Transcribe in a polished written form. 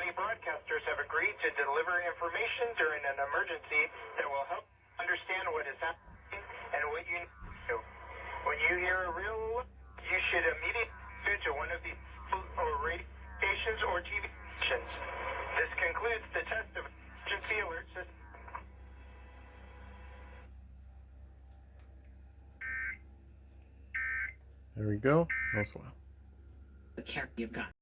20 broadcasters have agreed to deliver information during an emergency that will help understand what is happening and what you need to do. When you hear a real alert, you should immediately go to one of these radio stations or TV stations. This concludes the test of emergency alert system. There we go. Also, The care you've got.